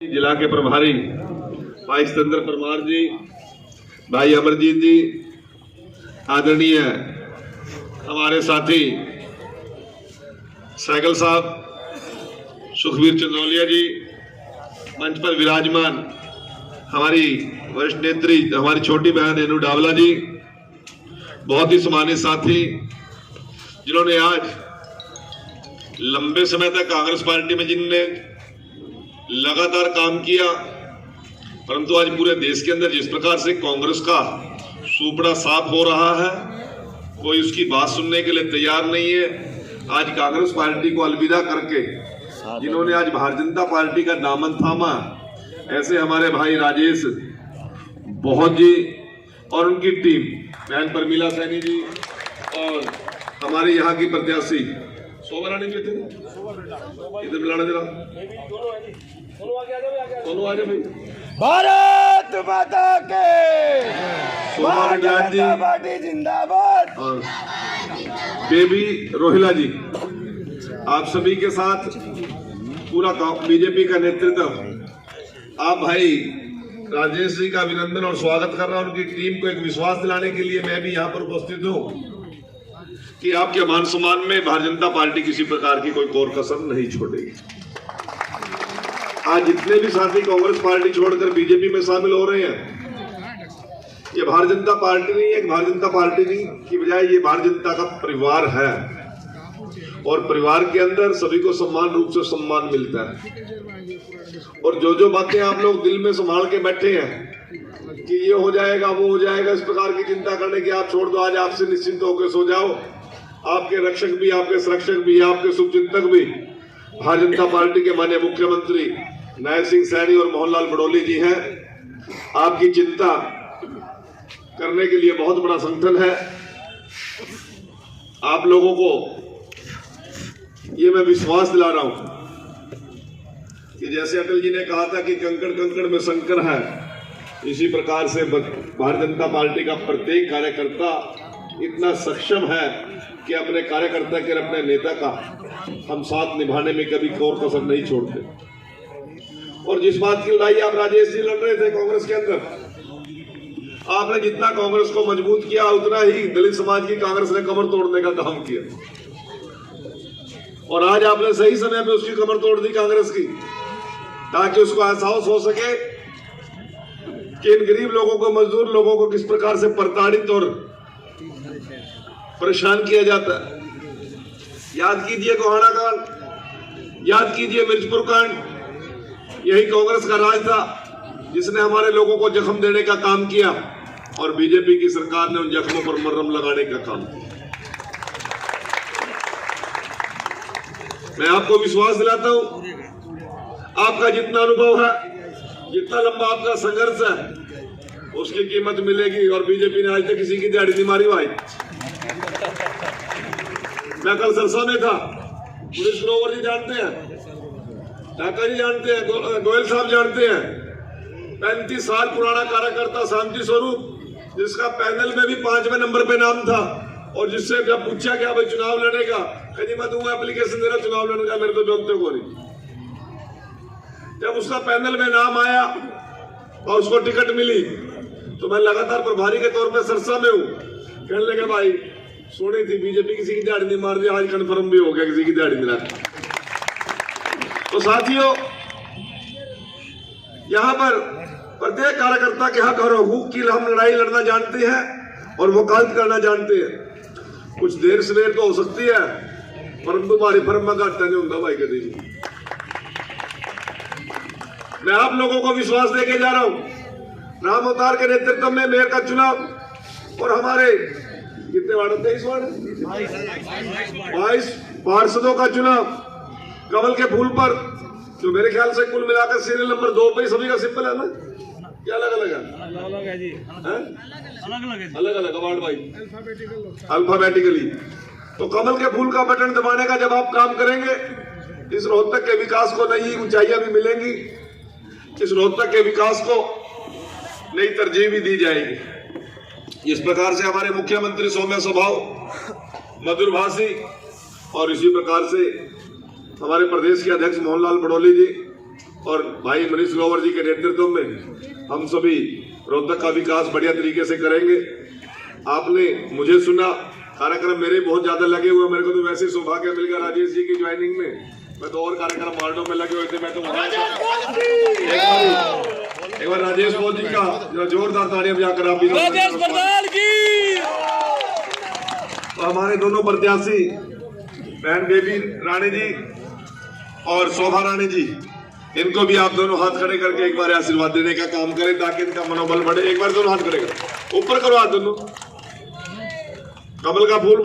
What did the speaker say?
जिला के प्रभारी भाई सतेंद्र परमार जी, भाई अमरजीत जी, आदरणीय हमारे साथी सहगल साहब, सुखबीर चंदौलिया जी, मंच पर विराजमान हमारी वरिष्ठ नेत्री हमारी छोटी बहन रेनू डावला जी, बहुत ही सम्मानित साथी जिन्होंने आज लंबे समय तक कांग्रेस पार्टी में जिनने लगातार काम किया, परंतु आज पूरे देश के अंदर जिस प्रकार से कांग्रेस का सुपड़ा साफ हो रहा है, कोई उसकी बात सुनने के लिए तैयार नहीं है। आज कांग्रेस पार्टी को अलविदा करके जिन्होंने आज भारतीय जनता पार्टी का दामन थामा, ऐसे हमारे भाई राजेश बहुत जी और उनकी टीम, बहन परमीला सैनी जी और हमारे यहाँ की प्रत्याशी शोभा रानी जी थे, इधर मिलाना जरा, दोनों आ जाए भाई। भारत माता के भारतीय जनता पार्टी जिंदाबाद। और बेबी रोहिला जी, आप सभी के साथ पूरा बीजेपी का नेतृत्व, आप भाई राजेश जी का अभिनंदन और स्वागत कर रहा हूं। उनकी टीम को एक विश्वास दिलाने के लिए मैं भी यहां पर उपस्थित हूं कि आपके मान सम्मान में भारतीय जनता पार्टी किसी प्रकार की कोई कोर कसर नहीं छोड़ेगी। आज जितने भी साथी कांग्रेस पार्टी छोड़कर बीजेपी में शामिल हो रहे हैं, ये भारतीय जनता पार्टी नहीं है, भारतीय जनता पार्टी नहीं की बजाय ये भारतीय जनता का परिवार है और परिवार के अंदर सभी को समान रूप से सम्मान मिलता है। और जो बातें आप लोग दिल में संभाल के बैठे हैं कि ये हो जाएगा वो हो जाएगा, इस प्रकार की चिंता करने की आप छोड़ दो। आज आपसे निश्चिंत होकर सो जाओ, आपके रक्षक भी, आपके संरक्षक भी, आपके शुभचिंतक भी भारतीय जनता पार्टी के माननीय मुख्यमंत्री नायब सिंह सैनी और मोहनलाल बड़ौली जी हैं। आपकी चिंता करने के लिए बहुत बड़ा संगठन है। आप लोगों को ये मैं विश्वास दिला रहा हूं कि जैसे अटल जी ने कहा था कि कंकड़ कंकड़ में शंकर है, इसी प्रकार से भारतीय जनता पार्टी का प्रत्येक कार्यकर्ता इतना सक्षम है कि अपने कार्यकर्ता के, अपने नेता का हम साथ निभाने में कभी कोर कसर नहीं छोड़ते। और जिस बात की लड़ाई आप राजेश जी लड़ रहे थे कांग्रेस के अंदर, आपने जितना कांग्रेस को मजबूत किया उतना ही दलित समाज की कांग्रेस ने कमर तोड़ने का काम किया। और आज आपने सही समय पे उसकी कमर तोड़ दी कांग्रेस की, ताकि उसको एहसास हो सके कि इन गरीब लोगों को, मजदूर लोगों को किस प्रकार से प्रताड़ित और परेशान किया जाता है। याद कीजिए गोहाना कांड, याद कीजिए मिर्चपुर कांड, यही कांग्रेस का राज था जिसने हमारे लोगों को जख्म देने का काम किया और बीजेपी की सरकार ने उन जख्मों पर मरहम लगाने का काम किया। मैं आपको विश्वास दिलाता हूं, आपका जितना अनुभव है, जितना लंबा आपका संघर्ष है, उसकी कीमत मिलेगी। और बीजेपी ने आज तक किसी की दिहाड़ी नहीं मारी भाई। मैं कल सरसा में था, पुलिस ग्रोवर जी जानते हैं, टाका जी जानते हैं, गोयल साहब जानते हैं, 35 साल पुराना कार्यकर्ता शांति स्वरूप, जिसका पैनल में भी 5वें नंबर पे नाम था। और जिससे जब पूछा क्या भाई चुनाव लड़ेगा, कहीं मैं दूंगा एप्लीकेशन दे रहा चुनाव लड़ेगा, मेरे तो जानते को नहीं। जब उसका पैनल में नाम आया और उसको टिकट मिली, तो मैं लगातार प्रभारी के तौर पे सरसा में हूँ। कहने लगे भाई सुनी थी बीजेपी किसी की दिहाड़ी नहीं मार दी, आज कंफर्म भी हो गया किसी की दिहाड़ी नहीं मार। तो साथियों, यहां पर प्रत्येक कार्यकर्ता के हक और हकूक की हम लड़ाई लड़ना जानते हैं और वकालत करना जानते हैं। कुछ देर सवेर तो हो सकती है, परंतु हमारी फर्म में घाटा नहीं होता भाई कभी भी। मैं आप लोगों को विश्वास देके जा रहा हूं, राम अवतार के नेतृत्व में मेयर का चुनाव और हमारे कितने वार्ड, 23 वार्ड, 22 पार्षदों का चुनाव कमल के फूल पर, जो मेरे ख्याल से कुल मिलाकर सीरियल नंबर 2 पे सभी का सिंपल है ना, क्या अलग अलग है? अलग है जी, अलग अलग अवार्ड भाई, अल्फाबेटिकली। तो कमल के फूल का बटन दबाने का जब आप काम करेंगे, इस रोहतक के विकास को नई ऊंचाइयां भी मिलेंगी, इस रोहतक के विकास को नई तरजीह भी दी जाएगी। इस प्रकार से हमारे मुख्यमंत्री सौम्य स्वभाव, मधुरभाषी, और इसी प्रकार से हमारे प्रदेश के अध्यक्ष मोहनलाल बड़ौली जी, और भाई मनीष ग्रोवर जी के नेतृत्व में हम सभी रोहतक का विकास बढ़िया तरीके से करेंगे। आपने मुझे सुना, कार्यक्रम मेरे बहुत ज्यादा लगे हुए, मेरे को तो वैसे सौभाग्य मिल गया राजेश जी की ज्वाइनिंग में, मैं तो और कार्यक्रम मार्डो में लगे हुए थे। मैं तो एक बार राजेश मोदी जी का जोरदार तालियां बजाकर आप भी तो हमारे दोनों प्रत्याशी बहन बेबी रानी जी और शोभा रानी जी, इनको भी आप दोनों हाथ खड़े करके एक बार आशीर्वाद देने का काम करें ताकि इनका मनोबल बढ़े। एक बार दोनों हाथ खड़े करो, ऊपर करो हाथ दोनों, कमल का फूल